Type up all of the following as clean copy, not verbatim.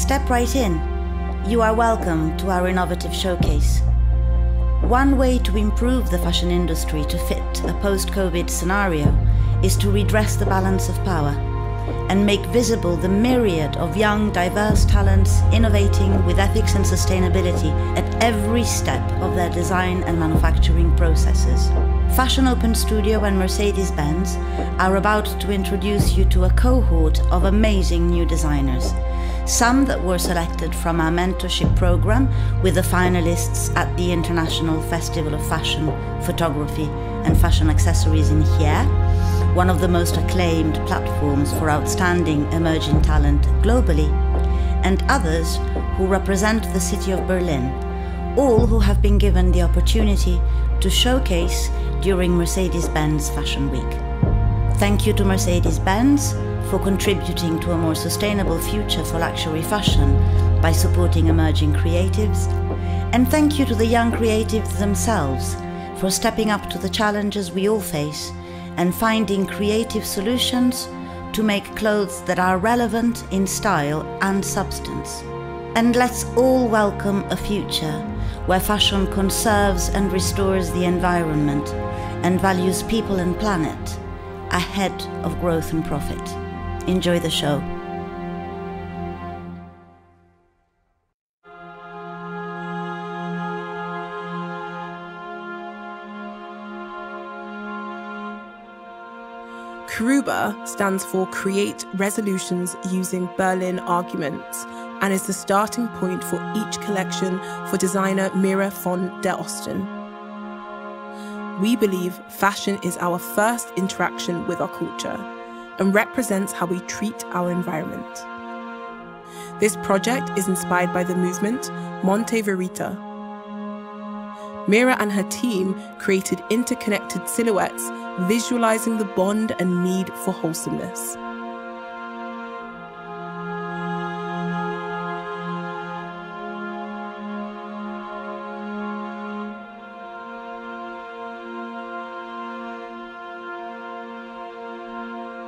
Step right in. You are welcome to our innovative showcase. One way to improve the fashion industry to fit a post-COVID scenario is to redress the balance of power and make visible the myriad of young, diverse talents innovating with ethics and sustainability at every step of their design and manufacturing processes. Fashion Open Studio and Mercedes-Benz are about to introduce you to a cohort of amazing new designers. Some that were selected from our mentorship program with the finalists at the International Festival of Fashion, Photography and Fashion Accessories in Here, one of the most acclaimed platforms for outstanding emerging talent globally, and others who represent the city of Berlin, all who have been given the opportunity to showcase during Mercedes-Benz Fashion Week. Thank you to Mercedes-Benz for contributing to a more sustainable future for luxury fashion by supporting emerging creatives, and thank you to the young creatives themselves for stepping up to the challenges we all face and finding creative solutions to make clothes that are relevant in style and substance. And let's all welcome a future where fashion conserves and restores the environment and values people and planet ahead of growth and profit. Enjoy the show. CRUBA stands for Create Resolutions Using Berlin Arguments and is the starting point for each collection for designer Mira von der Osten. We believe fashion is our first interaction with our culture and represents how we treat our environment. This project is inspired by the movement Monte Verita. Mira and her team created interconnected silhouettes visualizing the bond and need for wholesomeness.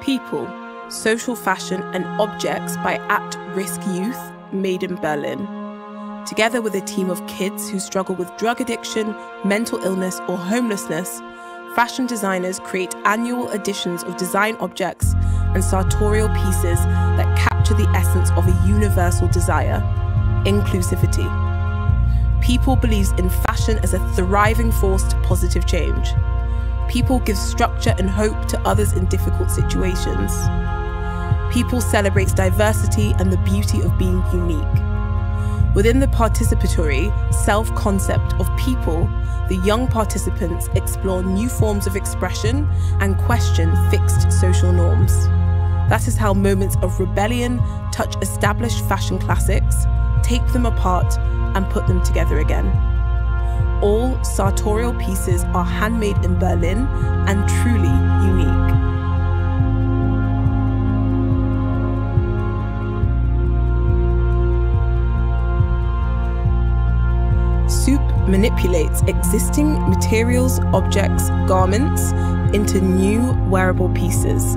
People, Social Fashion and Objects by At-Risk Youth, made in Berlin. Together with a team of kids who struggle with drug addiction, mental illness or homelessness, fashion designers create annual editions of design objects and sartorial pieces that capture the essence of a universal desire, inclusivity. People believes in fashion as a thriving force to positive change. People give structure and hope to others in difficult situations. People celebrates diversity and the beauty of being unique. Within the participatory self-concept of people, the young participants explore new forms of expression and question fixed social norms. That is how moments of rebellion touch established fashion classics, take them apart, and put them together again. All sartorial pieces are handmade in Berlin and truly unique. Soup manipulates existing materials, objects, garments into new wearable pieces.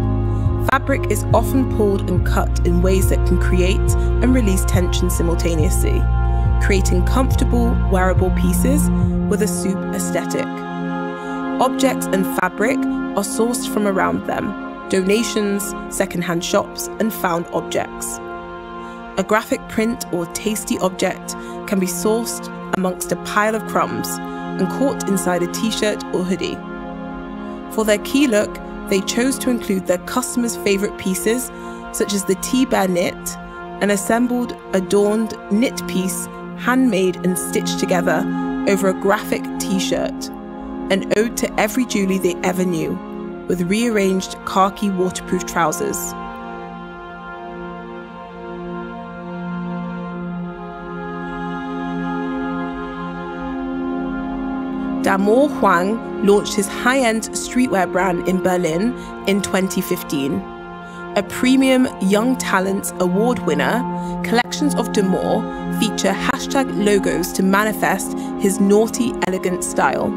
Fabric is often pulled and cut in ways that can create and release tension simultaneously, creating comfortable, wearable pieces with a soup aesthetic. Objects and fabric are sourced from around them, donations, second-hand shops, and found objects. A graphic print or tasty object can be sourced amongst a pile of crumbs and caught inside a t-shirt or hoodie. For their key look, they chose to include their customers' favorite pieces, such as the T-Bear knit, an assembled, adorned knit piece handmade and stitched together over a graphic t-shirt, an ode to every Julie they ever knew, with rearranged khaki waterproof trousers. Damore Huang launched his high-end streetwear brand in Berlin in 2015. A premium Young Talents Award winner, collections of Damore feature hashtag logos to manifest his naughty, elegant style.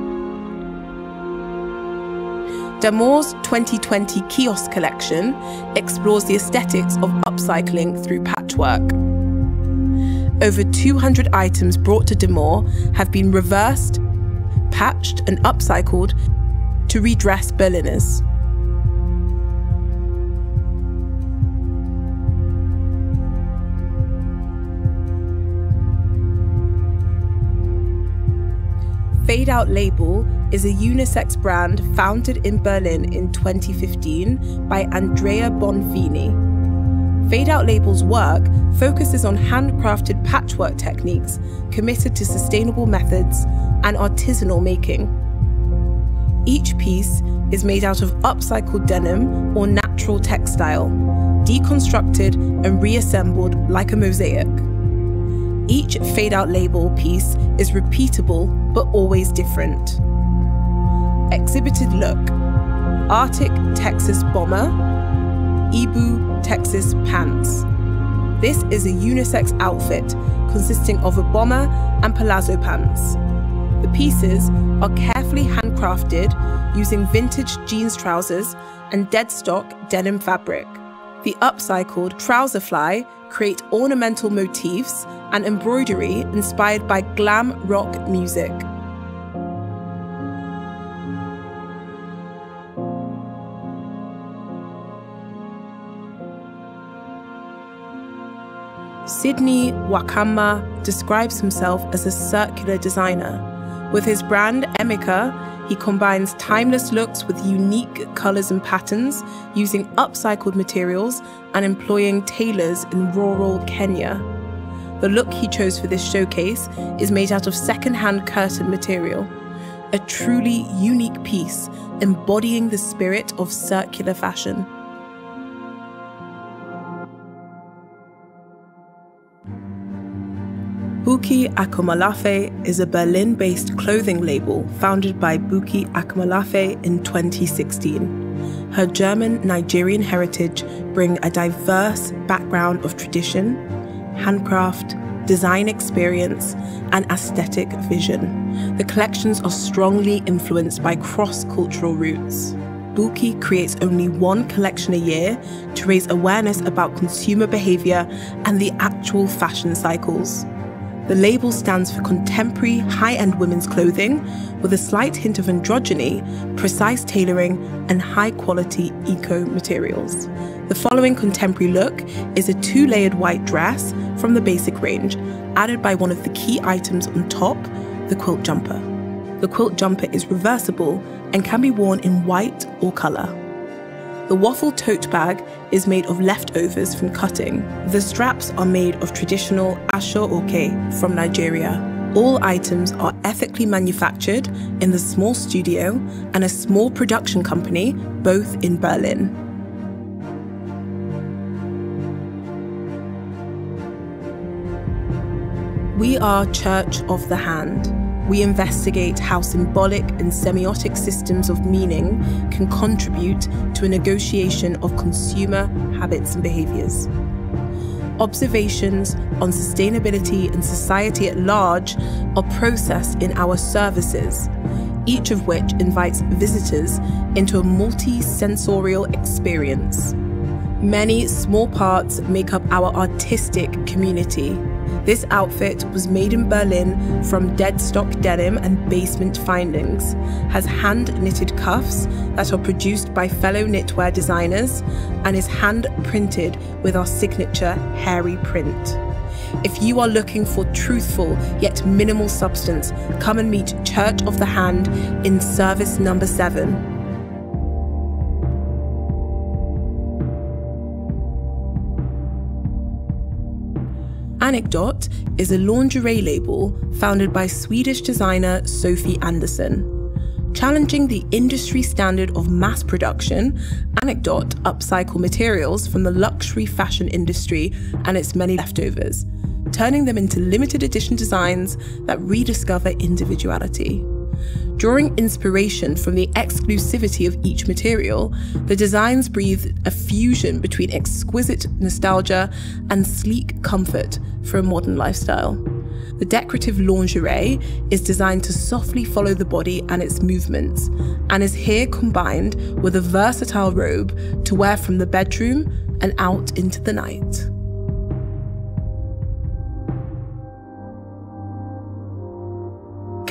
Damore's 2020 kiosk collection explores the aesthetics of upcycling through patchwork. over 200 items brought to DAMUR have been reversed, patched and upcycled to redress Berliners. Fade Out Label is a unisex brand founded in Berlin in 2015 by Andrea Bonfini. Fade Out Label's work focuses on handcrafted patchwork techniques committed to sustainable methods and artisanal making. Each piece is made out of upcycled denim or natural textile, deconstructed and reassembled like a mosaic. Each Fade Out Label piece is repeatable but always different. Exhibited look: Arctic Texas bomber, Ibu Texas pants. This is a unisex outfit consisting of a bomber and palazzo pants. The pieces are carefully handcrafted using vintage jeans trousers and dead stock denim fabric. The upcycled trouser fly create ornamental motifs and embroidery inspired by glam rock music. Sydney Wakama describes himself as a circular designer. With his brand EMEKA, he combines timeless looks with unique colours and patterns, using upcycled materials and employing tailors in rural Kenya. The look he chose for this showcase is made out of second-hand curtain material, a truly unique piece embodying the spirit of circular fashion. Huki Akomalafe is a Berlin-based clothing label founded by BUKI Akomalafe in 2016. Her German-Nigerian heritage bring a diverse background of tradition, handcraft, design experience, and aesthetic vision. The collections are strongly influenced by cross-cultural roots. BUKI creates only one collection a year to raise awareness about consumer behavior and the actual fashion cycles. The label stands for contemporary, high-end women's clothing with a slight hint of androgyny, precise tailoring, and high-quality eco-materials. The following contemporary look is a two-layered white dress from the basic range, added by one of the key items on top, the quilt jumper. The quilt jumper is reversible and can be worn in white or colour. The waffle tote bag is made of leftovers from cutting. The straps are made of traditional aso oke from Nigeria. All items are ethically manufactured in the small studio and a small production company, both in Berlin. We are Church of the Hand. We investigate how symbolic and semiotic systems of meaning can contribute to a negotiation of consumer habits and behaviours. Observations on sustainability and society at large are processed in our services, each of which invites visitors into a multi-sensorial experience. Many small parts make up our artistic community. This outfit was made in Berlin from dead stock denim and basement findings, has hand-knitted cuffs that are produced by fellow knitwear designers, and is hand-printed with our signature hairy print. If you are looking for truthful yet minimal substance, come and meet Church of the Hand in service number 7. ANEKDOT is a lingerie label founded by Swedish designer Sophie Anderson. Challenging the industry standard of mass production, ANEKDOT upcycle materials from the luxury fashion industry and its many leftovers, turning them into limited edition designs that rediscover individuality. Drawing inspiration from the exclusivity of each material, the designs breathe a fusion between exquisite nostalgia and sleek comfort for a modern lifestyle. The decorative lingerie is designed to softly follow the body and its movements, and is here combined with a versatile robe to wear from the bedroom and out into the night.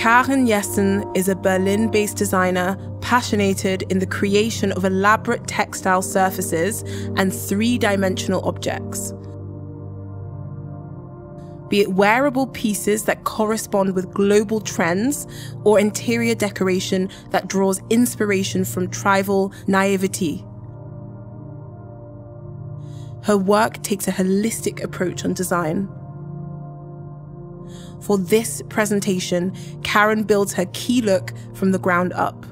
Karen Yesten is a Berlin-based designer passionated in the creation of elaborate textile surfaces and three-dimensional objects. Be it wearable pieces that correspond with global trends or interior decoration that draws inspiration from tribal naivety. Her work takes a holistic approach on design. For this presentation, Karen builds her key look from the ground up.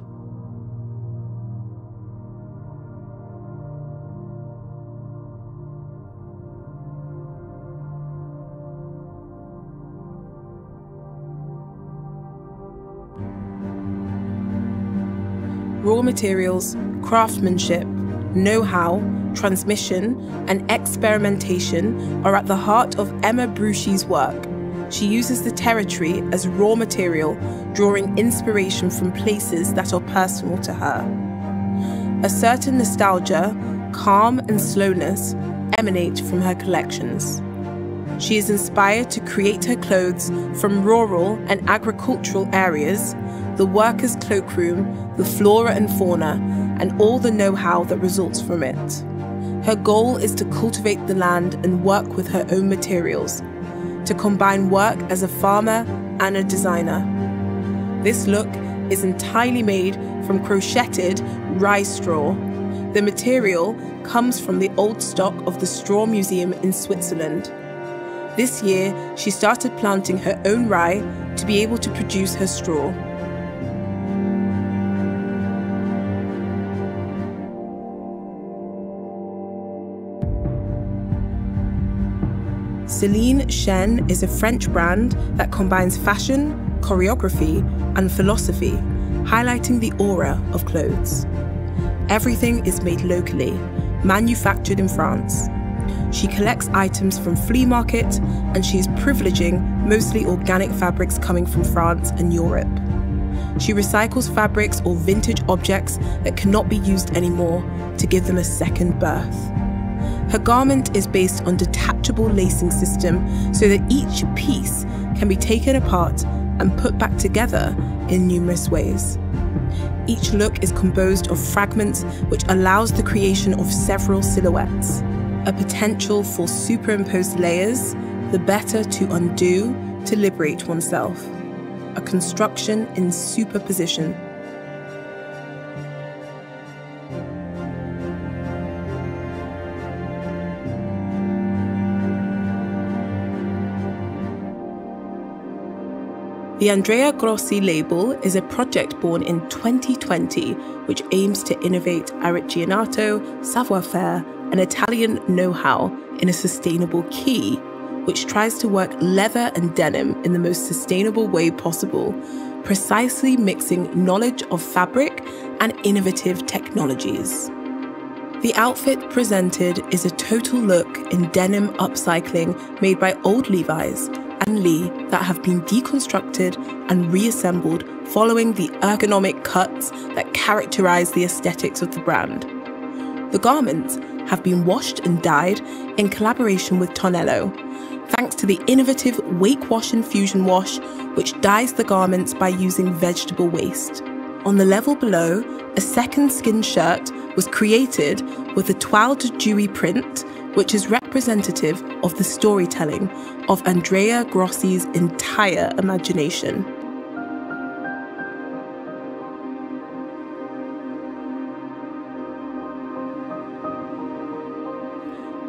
Raw materials, craftsmanship, know-how, transmission, and experimentation are at the heart of Emma BRUSCHI's work. She uses the territory as raw material, drawing inspiration from places that are personal to her. A certain nostalgia, calm and slowness emanate from her collections. She is inspired to create her clothes from rural and agricultural areas, the workers' cloakroom, the flora and fauna, and all the know-how that results from it. Her goal is to cultivate the land and work with her own materials, to combine work as a farmer and a designer. This look is entirely made from crocheted rye straw. The material comes from the old stock of the Straw Museum in Switzerland. This year, she started planting her own rye to be able to produce her straw. Celine Chen is a French brand that combines fashion, choreography, and philosophy, highlighting the aura of clothes. Everything is made locally, manufactured in France. She collects items from flea market, and she is privileging mostly organic fabrics coming from France and Europe. She recycles fabrics or vintage objects that cannot be used anymore to give them a second birth. Her garment is based on detachable lacing system so that each piece can be taken apart and put back together in numerous ways. Each look is composed of fragments which allows the creation of several silhouettes, a potential for superimposed layers, the better to undo to liberate oneself, a construction in superposition. The Andrea Grossi label is a project born in 2020 which aims to innovate Artigianato, savoir-faire, and Italian know-how in a sustainable key, which tries to work leather and denim in the most sustainable way possible, precisely mixing knowledge of fabric and innovative technologies. The outfit presented is a total look in denim upcycling made by old Levi's and Lee that have been deconstructed and reassembled following the ergonomic cuts that characterize the aesthetics of the brand. The garments have been washed and dyed in collaboration with Tonello, thanks to the innovative Wake Wash and Fusion Wash, which dyes the garments by using vegetable waste. On the level below, a second skin shirt was created with a toile de Jouy print, which is representative of the storytelling of Andrea Grossi's entire imagination.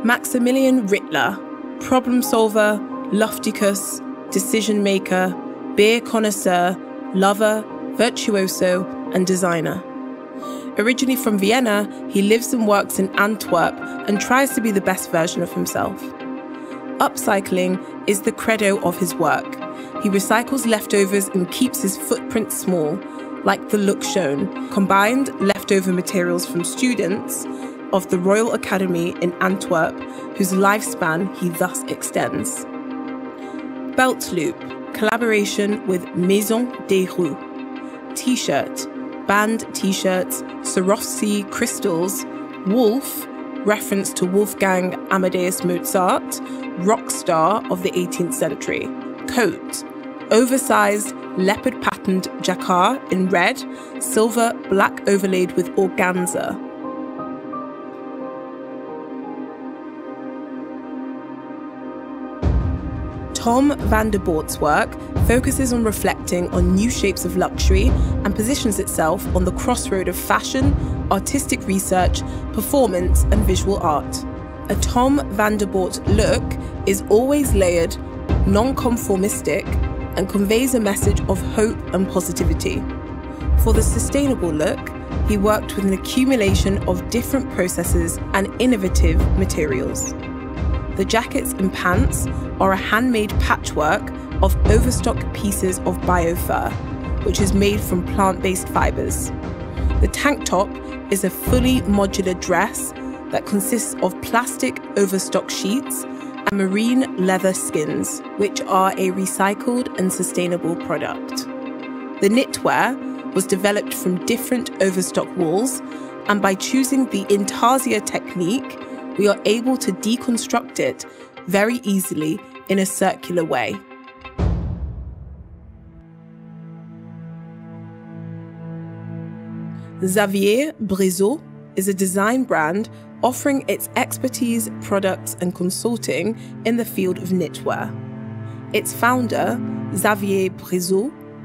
Maximilian RITTLER, problem solver, lofticus, decision maker, beer connoisseur, lover, virtuoso, and designer. Originally from Vienna, he lives and works in Antwerp and tries to be the best version of himself. Upcycling is the credo of his work. He recycles leftovers and keeps his footprint small, like the look shown, combined leftover materials from students of the Royal Academy in Antwerp, whose lifespan he thus extends. Belt loop, collaboration with Maison des Rues. T-shirt, band t-shirts, Swarovski crystals, wolf, reference to Wolfgang Amadeus Mozart, rock star of the 18th century. Coat, oversized leopard pattern patterned jacquard in red, silver, black overlaid with organza. Tom Vanderbort's work focuses on reflecting on new shapes of luxury and positions itself on the crossroad of fashion, artistic research, performance, and visual art. A Tom Vanderbort look is always layered, non-conformistic, and conveys a message of hope and positivity. For the sustainable look, he worked with an accumulation of different processes and innovative materials. The jackets and pants are a handmade patchwork of overstock pieces of biofur, which is made from plant-based fibers. The tank top is a fully modular dress that consists of plastic overstock sheets and marine leather skins, which are a recycled and sustainable product. The knitwear was developed from different overstock wools, and by choosing the intarsia technique, we are able to deconstruct it very easily in a circular way. Xavier Breeze is a design brand offering its expertise, products, and consulting in the field of knitwear. Its founder, Xavier Breeze,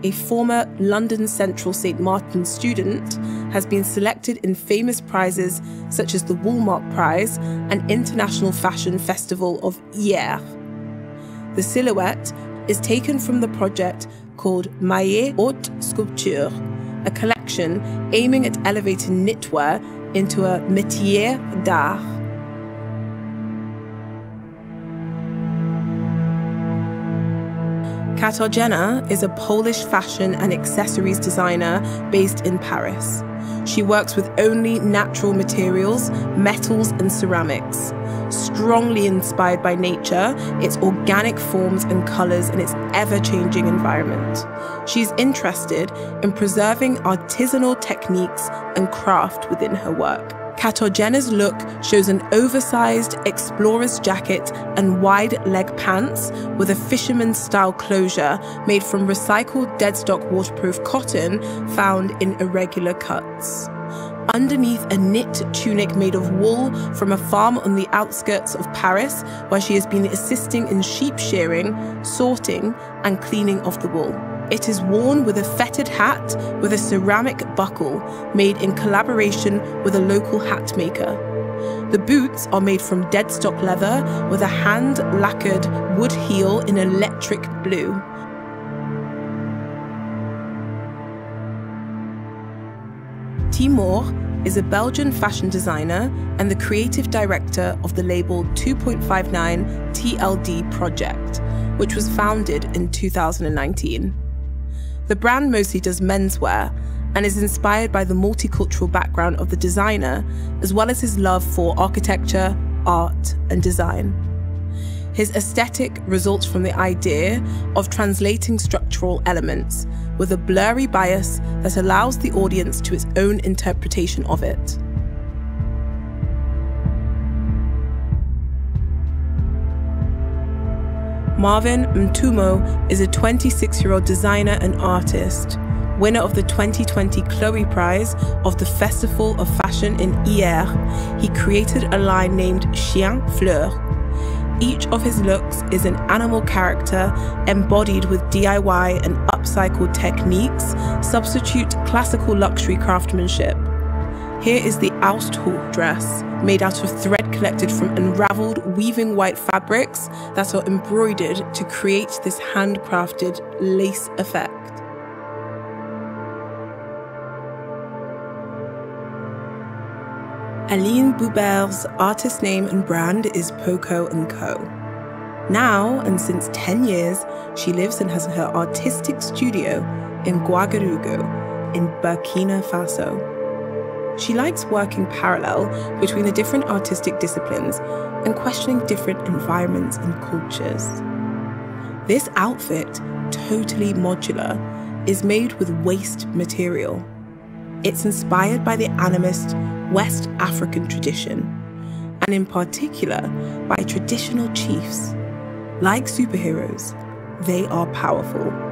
a former London Central St. Martin's student, has been selected in famous prizes such as the Woolmark Prize and International Fashion Festival of Hier. The silhouette is taken from the project called Maillet Haute Sculpture, a collection aiming at elevating knitwear into a métier d'art. KATARZYNA is a Polish fashion and accessories designer based in Paris. She works with only natural materials, metals and ceramics. Strongly inspired by nature, its organic forms and colours and its ever-changing environment. She's interested in preserving artisanal techniques and craft within her work. KATARZYNA's look shows an oversized explorer's jacket and wide leg pants with a fisherman-style closure made from recycled deadstock waterproof cotton found in irregular cuts. Underneath a knit tunic made of wool from a farm on the outskirts of Paris, where she has been assisting in sheep shearing, sorting, and cleaning of the wool. It is worn with a fettered hat with a ceramic buckle made in collaboration with a local hat maker. The boots are made from deadstock leather with a hand-lacquered wood heel in electric blue. TIMOUR is a Belgian fashion designer and the creative director of the label 2.59 TLD Project, which was founded in 2019. The brand mostly does menswear and is inspired by the multicultural background of the designer, as well as his love for architecture, art, and design. His aesthetic results from the idea of translating structural elements with a blurry bias that allows the audience to its own interpretation of it. Marvin Mantumo is a 26-year-old designer and artist, winner of the 2020 Chloe Prize of the Festival of Fashion in Hier. He created a line named Chien Fleur. Each of his looks is an animal character embodied with DIY and upcycled techniques, substitute classical luxury craftsmanship. Here is the Austhut dress, made out of thread collected from unraveled weaving white fabrics that are embroidered to create this handcrafted lace effect. Aline Boubert's artist name and brand is Poco & Co. Now, and since 10 years, she lives and has her artistic studio in Ouagadougou in Burkina Faso. She likes working parallel between the different artistic disciplines and questioning different environments and cultures. This outfit, totally modular, is made with waste material. It's inspired by the animist West African tradition, and in particular by traditional chiefs. Like superheroes, they are powerful.